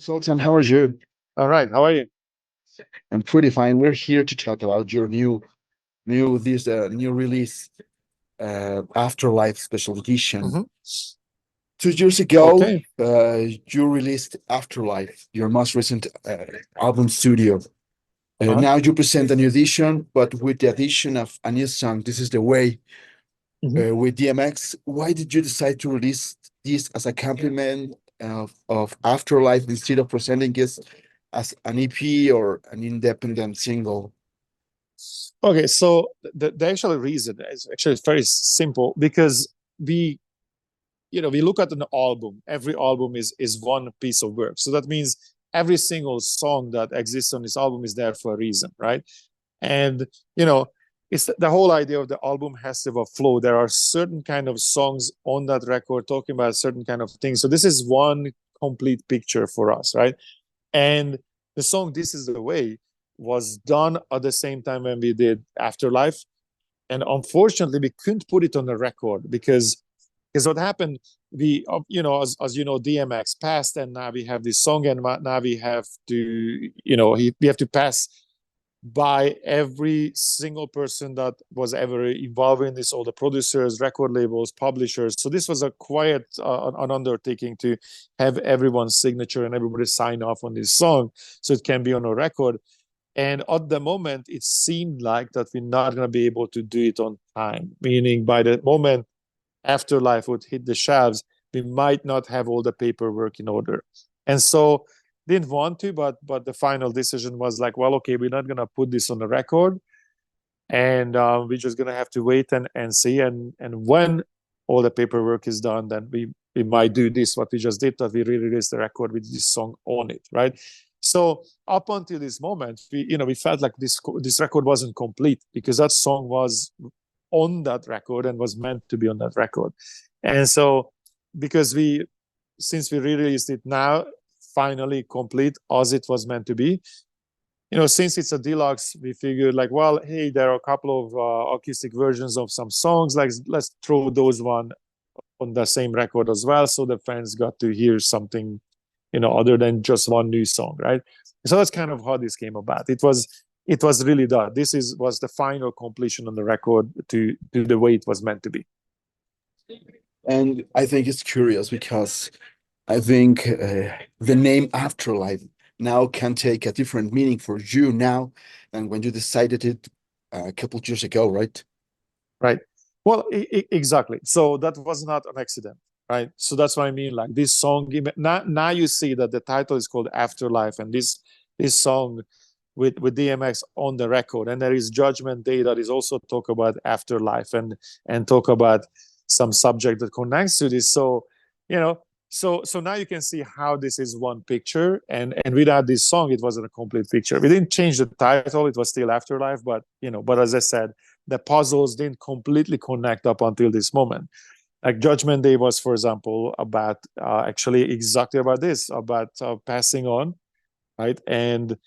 Zoltan, how are you? All right. How are you? I'm pretty fine. We're here to talk about your new release, Afterlife Special Edition. Hmm. 2 years ago, Okay. you released Afterlife, your most recent album studio. Uh-huh. Now you present a new edition, but with the addition of a new song, "This Is the Way," Hmm. with DMX. Why did you decide to release this as a complement of Afterlife instead of presenting it as an EP or an independent single? Okay. So the actual reason is actually very simple because we, we look at an album. Every album is one piece of work. So that means every single song that exists on this album is there for a reason, right? And you know, it's the whole idea of the album has to have a flow. There are certain kind of songs on that record talking about certain kind of things. So this is one complete picture for us, right? And the song "This Is the Way" was done at the same time when we did Afterlife, and unfortunately, we couldn't put it on the record because what happened, we as you know, DMX passed, and now we have this song, and now we have to we have to pass by every single person that was ever involved in this, all the producers, record labels, publishers. So this was a quiet an undertaking to have everyone's signature and everybody sign off on this song so it can be on a record. And at the moment, it seemed like that we're not going to be able to do it on time, meaning by the moment Afterlife would hit the shelves, we might not have all the paperwork in order. And so didn't want to, but the final decision was like, well, okay, we're not gonna put this on the record, and we're just gonna have to wait and see. And when all the paperwork is done, then we might do this what we just did, that we re-release the record with this song on it, right? So up until this moment, we felt like this record wasn't complete because that song was on that record and was meant to be on that record. And so because since we re-released it now, finally complete as it was meant to be, since it's a deluxe, we figured like, well, hey, there are a couple of acoustic versions of some songs, like let's throw those one on the same record as well, so the fans got to hear something other than just one new song, right? So that's kind of how this came about. It was really that was the final completion on the record to the way it was meant to be. And I think it's curious because I think the name Afterlife now can take a different meaning for you now than when you decided it a couple years ago, right? Right. Well, exactly. So that was not an accident, right? So that's what I mean. Like this song, now you see that the title is called Afterlife, and this song with DMX on the record, and there is Judgment Day that is also talk about afterlife and talk about some subject that connects to this. So you know, so now you can see how this is one picture, and without this song, it wasn't a complete picture. We didn't change the title; it was still Afterlife, but as I said, the puzzles didn't completely connect up until this moment. Like Judgment Day was, for example, about actually exactly about this, about passing on, right? And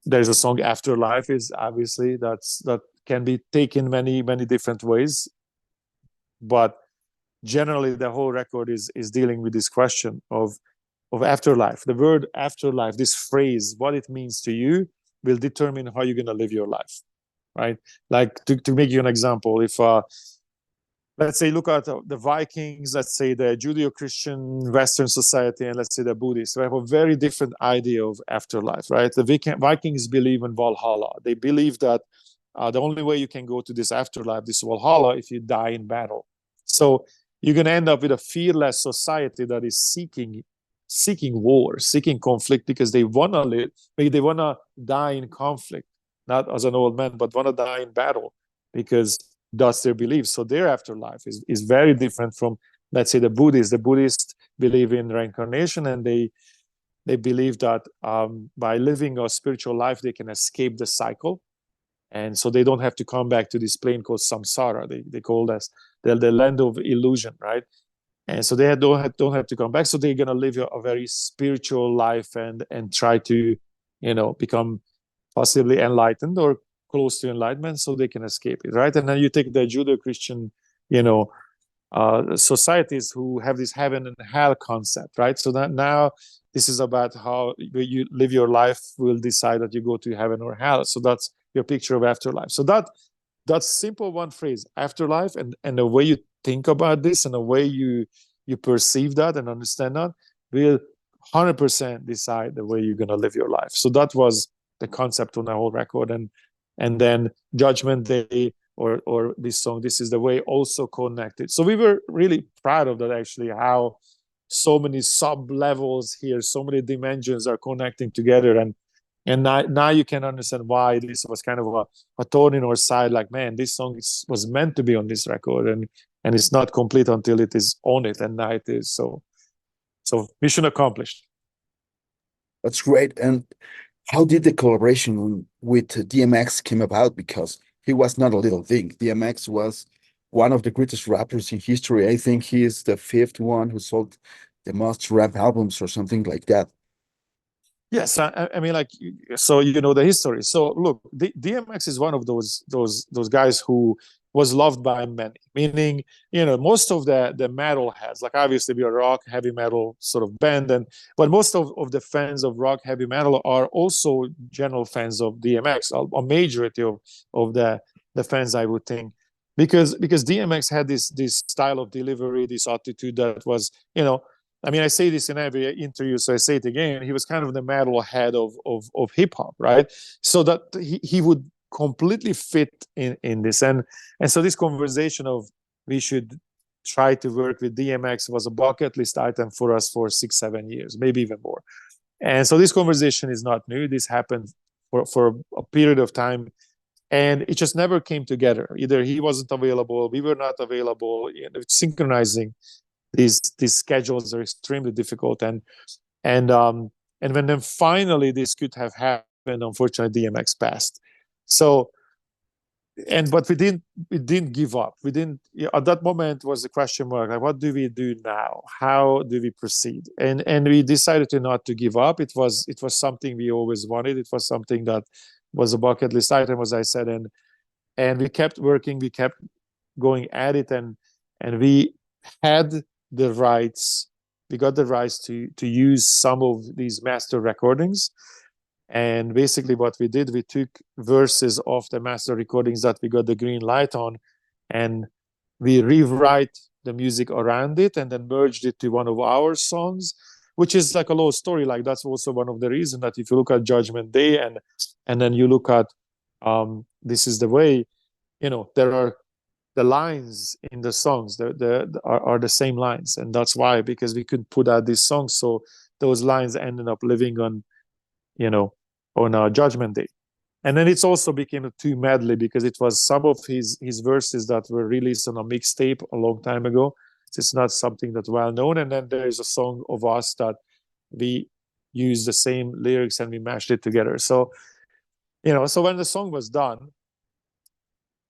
there's a song Afterlife is obviously that can be taken many different ways, but generally the whole record is dealing with this question of afterlife. The word afterlife, this phrase, what it means to you will determine how you're going to live your life, right? Like to make you an example, if let's say look at the Vikings, let's say the Judeo-Christian Western society, and let's say the Buddhists, they have a very different idea of afterlife, right? The Vikings believe in Valhalla. They believe that the only way you can go to this afterlife, this Valhalla, if you die in battle. So you're going to end up with a fearless society that is seeking war, seeking conflict, because they want to live, maybe they want to die in conflict, not as an old man, but want to die in battle because that's their belief. So their afterlife is very different from, let's say, the Buddhists. The Buddhists believe in reincarnation, and they believe that by living a spiritual life, they can escape the cycle. And so they don't have to come back to this plane called samsara. They call this the land of illusion, right? And so they don't have to come back. So they're gonna live a very spiritual life and try to, become possibly enlightened or close to enlightenment, so they can escape it, right? And then you take the Judeo-Christian, you know, societies who have this heaven and hell concept, right? So that now this is about how you live your life will decide that you go to heaven or hell. So that's your picture of afterlife. So that simple one phrase, afterlife, and the way you think about this and the way you perceive that and understand that will 100% decide the way you're going to live your life. So that was the concept on the whole record. And then Judgment Day, or this song, This Is the Way, also connected. So we were really proud of that, actually, how so many sub levels here, so many dimensions are connecting together. And now you can understand why this was kind of a thorn in our side. Like, man, this song was meant to be on this record, and it's not complete until it is on it, and now it is. So mission accomplished. That's great. And how did the collaboration with DMX came about? Because he was not a little thing. DMX was one of the greatest rappers in history. I think he is the fifth one who sold the most rap albums or something like that. Yes, I mean, like, so you know the history. So look, DMX is one of those guys who was loved by many. Meaning, most of the metal heads, like obviously we are a rock heavy metal sort of band, but most of the fans of rock heavy metal are also general fans of DMX. A majority of the fans, I would think, because DMX had this style of delivery, this attitude that was, I mean, I say this in every interview, so I say it again. He was kind of the metal head of hip hop, right? So that he would completely fit in this, and so this conversation of we should try to work with DMX was a bucket list item for us for 6-7 years, maybe even more. And so this conversation is not new. This happened for a period of time, and it just never came together. Either he wasn't available, we were not available. Synchronizing these schedules are extremely difficult, and when then finally this could have happened, unfortunately DMX passed. So, but we didn't give up. We didn't, at that moment was the question mark, like, what do we do now? How do we proceed? And we decided to not to give up. It was something we always wanted. It was something that was a bucket list item, as I said, and we kept working, we kept going at it, and we had the rights. We got the rights to use some of these master recordings. And basically what we did, we took verses of the master recordings that we got the green light on, and we rewrite the music around it, and then merged it to one of our songs, which is like a little story. Like, that's also one of the reasons that if you look at Judgment Day and then you look at This Is the Way, there are the lines in the songs are the same lines, and that's why, because we could put out these songs, so those lines ended up living on on Judgment Day. And then it's also became a two medley, because it was some of his verses that were released on a mixtape a long time ago. It's not something that's well known. And then there is a song of us that we use the same lyrics and we mashed it together. So so when the song was done,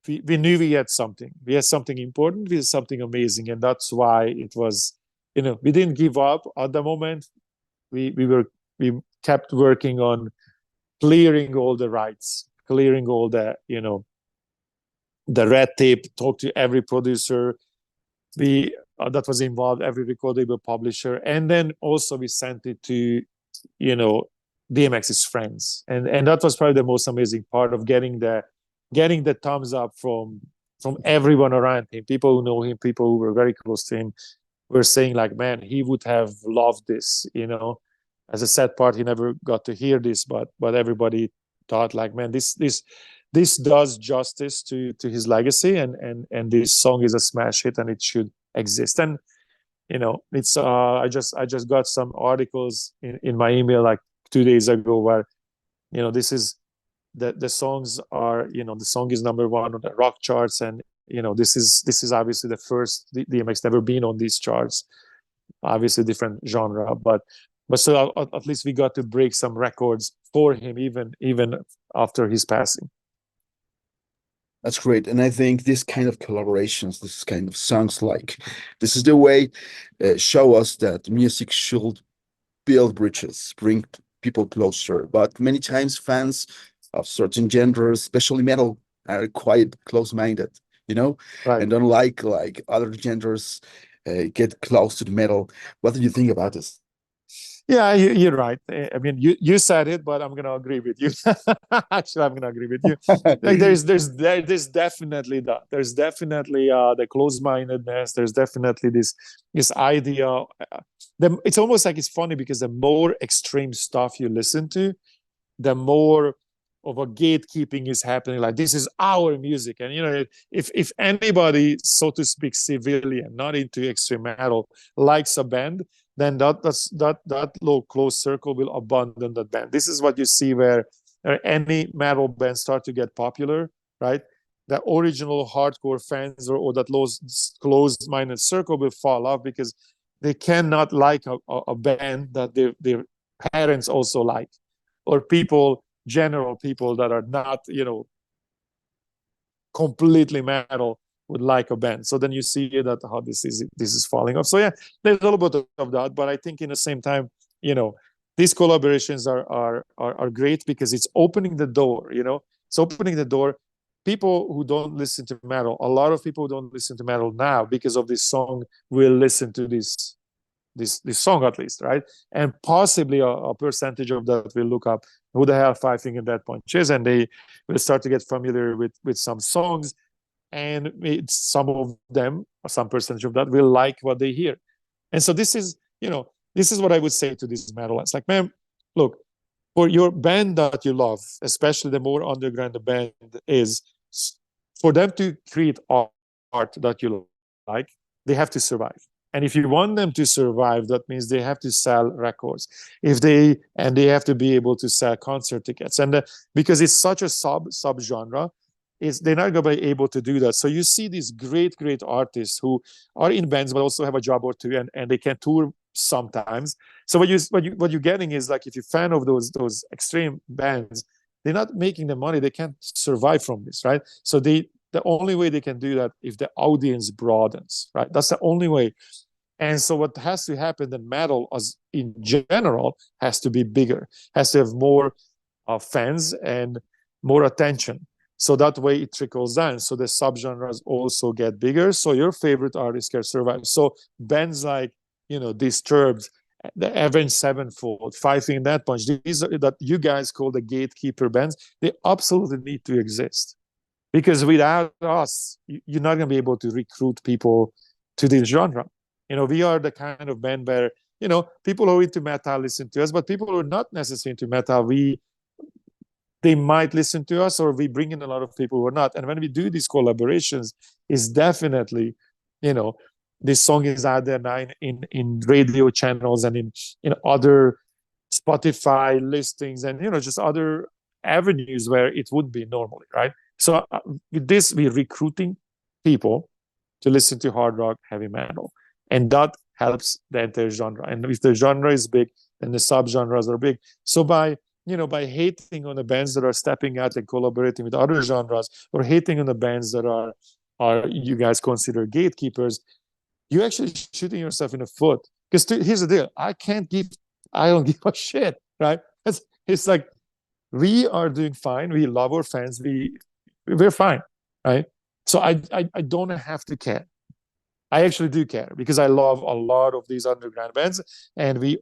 we knew we had something. We had something important. We had something amazing, and that's why it was. We didn't give up at the moment. We kept working on clearing all the rights, clearing all the the red tape. Talk to every producer that was involved, every record label publisher, and then also we sent it to DMX's friends, and that was probably the most amazing part of getting the thumbs up from everyone around him. People who know him, people who were very close to him, were saying like, man, he would have loved this. As a sad part, he never got to hear this, but everybody thought like, man, this does justice to his legacy, and this song is a smash hit, and it should exist. And it's I just got some articles in my email like 2 days ago where this is the songs are the song is number one on the rock charts, and this is obviously the first DMX never been on these charts, obviously different genre, but so at least we got to break some records for him even after his passing. That's great. And I think this kind of collaborations, this kind of songs like This Is the Way, show us that music should build bridges, bring people closer. But many times fans of certain genres, especially metal, are quite close-minded, Right. and don't like other genres get close to the metal. What do you think about this? Yeah, you're right. I mean, you said it, but I'm gonna agree with you. Actually, I'm gonna agree with you. Like there's definitely that. There's definitely the closed-mindedness. There's definitely this idea. It's almost like it's funny because the more extreme stuff you listen to, the more of a gatekeeping is happening. Like this is our music, and you know, if anybody, so to speak, civilian, not into extreme metal, likes a band, then that little close circle will abandon that band. This is what you see where any metal bands start to get popular, right? The original hardcore fans or that closed-minded circle will fall off because they cannot like a band that their parents also like, or general people that are not, you know, completely metal would like a band. So then you see that how this is falling off. So yeah, there's a little bit of that, but I think in the same time, you know, these collaborations are great because it's opening the door. You know, it's opening the door. People who don't listen to metal, a lot of people who don't listen to metal now because of this song will listen to this song at least, right? And possibly a percentage of that will look up who the hell Five Finger Death Punch is, and they will start to get familiar with some songs, and some of them, or some percentage of that, will like what they hear. And so this is, you know, this is what I would say to these metalheads. Like, man, look, for your band that you love, especially the more underground the band is, for them to create art that you like, they have to survive. And if you want them to survive, that means they have to sell records. They have to be able to sell concert tickets. And because it's such a sub-genre, they're not going to be able to do that. So you see these great artists who are in bands but also have a job or two, and they can tour sometimes. So what you're getting is, like, if you're a fan of those extreme bands, they're not making the money. They can't survive from this, right? So the only way they can do that if the audience broadens, right? That's the only way. And so what has to happen, the metal as in general has to be bigger, has to have more fans and more attention. So that way it trickles down. So the subgenres also get bigger. So your favorite artists can survive. So bands like, you know, Disturbed, the Avenged Sevenfold, Five Finger Death Punch, these are that you guys call the gatekeeper bands, they absolutely need to exist. Because without us, you're not going to be able to recruit people to this genre. You know, we are the kind of band where, you know, people who are into metal listen to us, but people who are not necessarily into metal, they might listen to us, or we bring in a lot of people who are not. And when we do these collaborations, it's definitely, you know, this song is out there now in radio channels and in other Spotify listings, and, you know, just other avenues where it would be normally, right? So with this, we're recruiting people to listen to hard rock, heavy metal, and that helps the entire genre. And if the genre is big, then the subgenres are big. So by hating on the bands that are stepping out and collaborating with other genres, or hating on the bands that are you guys consider gatekeepers, you're actually shooting yourself in the foot. Because here's the deal: I don't give a shit, right? It's like, we are doing fine. We love our fans. We're fine, right? So I don't have to care. I actually do care because I love a lot of these underground bands, and we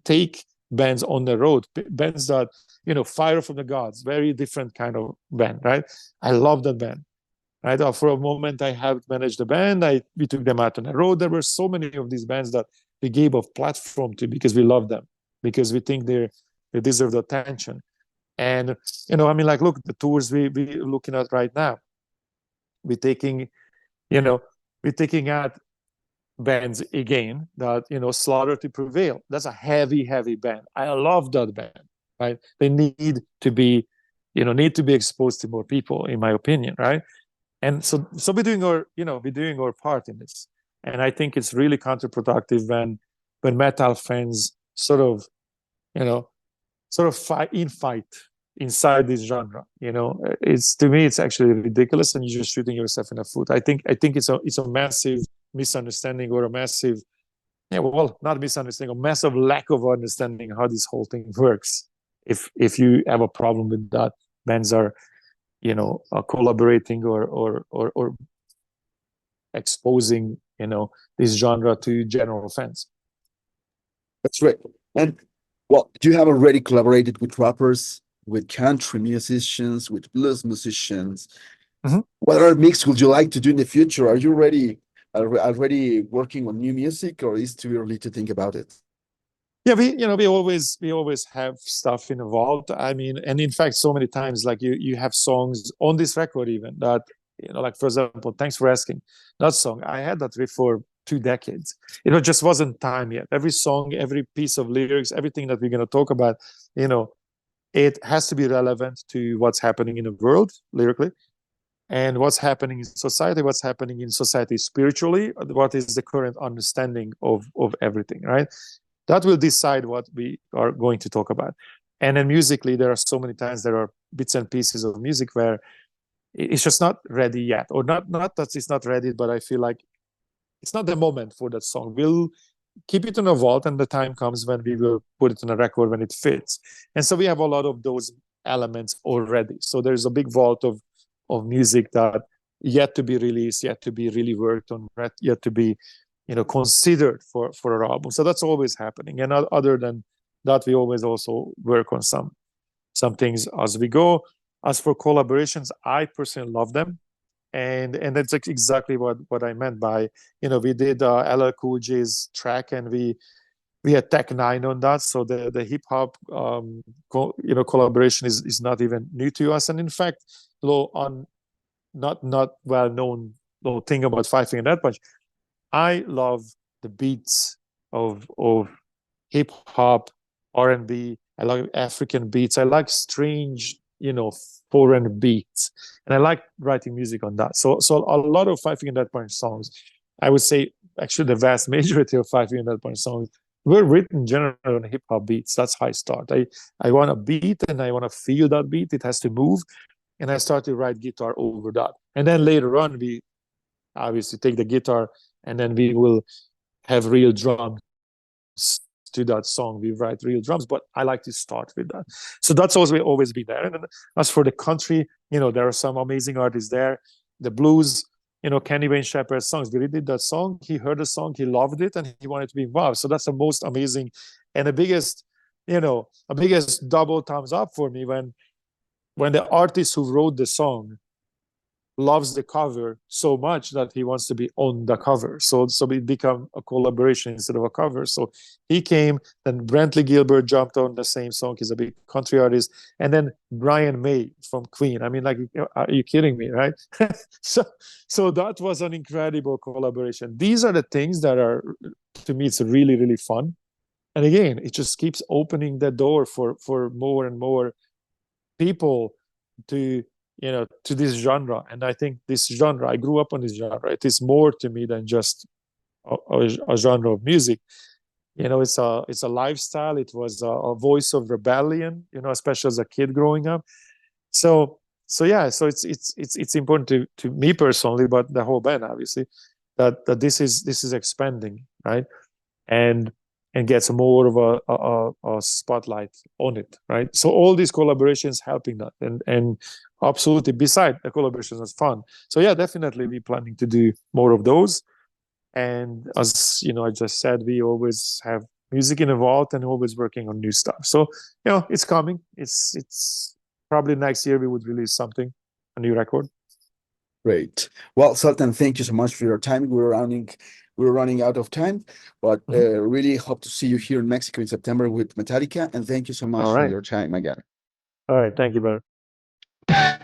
take bands on the road, bands that, you know, Fire from the Gods, very different kind of band, right? I love that band, right? For a moment, I helped manage the band. We took them out on the road. There were so many of these bands that we gave a platform to because we love them, because we think they deserve the attention. And, you know, I mean, like, look, the tours we're looking at right now, we're taking out bands again that, you know, Slaughter to Prevail. That's a heavy band. I love that band, right? They need to be exposed to more people, in my opinion, right? And so we're doing our part in this. And I think it's really counterproductive when metal fans sort of fight inside this genre. You know, to me it's actually ridiculous, and you're just shooting yourself in the foot. I think it's a massive misunderstanding, or a massive, not misunderstanding, a massive lack of understanding how this whole thing works. If you have a problem with that, bands are, you know, collaborating or exposing, you know, this genre to general fans. That's right. And well, do you have already collaborated with rappers, with country musicians, with blues musicians? Mhm. What other mix would you like to do in the future? Are you already working on new music, or is it too early to think about it? Yeah, we always have stuff involved. I mean, and in fact, so many times, like you have songs on this record even that, like for example, thanks for asking. That song, I had that riff for 2 decades. Just wasn't time yet. Every song, every piece of lyrics, everything that we're gonna talk about, you know, it has to be relevant to what's happening in the world lyrically, and what's happening in society spiritually, what is the current understanding of everything, right? That will decide what we are going to talk about. And then musically, there are so many times there are bits and pieces of music where it's just not ready yet, or not that it's not ready, but I feel like it's not the moment for that song. We'll keep it in a vault, and the time comes when we will put it in a record when it fits. And so we have a lot of those elements already. So there's a big vault of music that yet to be released, yet to be really worked on, yet to be considered for our album. So that's always happening. And other than that, we always also work on some things as we go. As for collaborations, I personally love them, and that's exactly what I meant by, we did LL Cool J's track, and we had Tech Nine on that. So the hip hop collaboration is not even new to us. And in fact, on not well known little thing about Five Finger Death Punch, I love the beats of hip hop, R&B. I like African beats. I like strange, foreign beats, and I like writing music on that. So a lot of Five Finger Death Punch songs, I would say, actually the vast majority of Five Finger Death Punch songs were written generally on hip hop beats. That's how I start. I want a beat, and I want to feel that beat. It has to move, and I start to write guitar over that. And then later on, we obviously take the guitar, and then we will have real drums to that song. We write real drums, but I like to start with that. So that's always been there. And then as for the country, there are some amazing artists there. The blues, Kenny Wayne Shepherd's songs. We did that song. He heard the song, he loved it, and he wanted to be involved. So that's the most amazing and the biggest, a biggest double thumbs up for me when the artist who wrote the song loves the cover so much that he wants to be on the cover. So it become a collaboration instead of a cover. So he came, then Brantley Gilbert jumped on the same song. He's a big country artist. And then Brian May from Queen. I mean, like, are you kidding me, right? so that was an incredible collaboration. These are the things that are, to me, it's really, really fun. And again, it just keeps opening the door for more and more people to to this genre. And I think this genre, I grew up on this genre. It is more to me than just a genre of music. It's a lifestyle. It was a voice of rebellion, especially as a kid growing up. So yeah, so it's important to me personally, but the whole band, obviously, that this is expanding, right? and gets more of a spotlight on it, right? So all these collaborations helping that, and absolutely, beside the collaborations, is fun. So yeah, definitely we planning to do more of those. And as I just said, we always have music involved and always working on new stuff. So it's coming. It's probably next year we would release something, a new record. Great. Well, Sultan, thank you so much for your time. We're running out of time, but really hope to see you here in Mexico in September with Metallica. And thank you so much All for right. your time again. All right. Thank you, brother.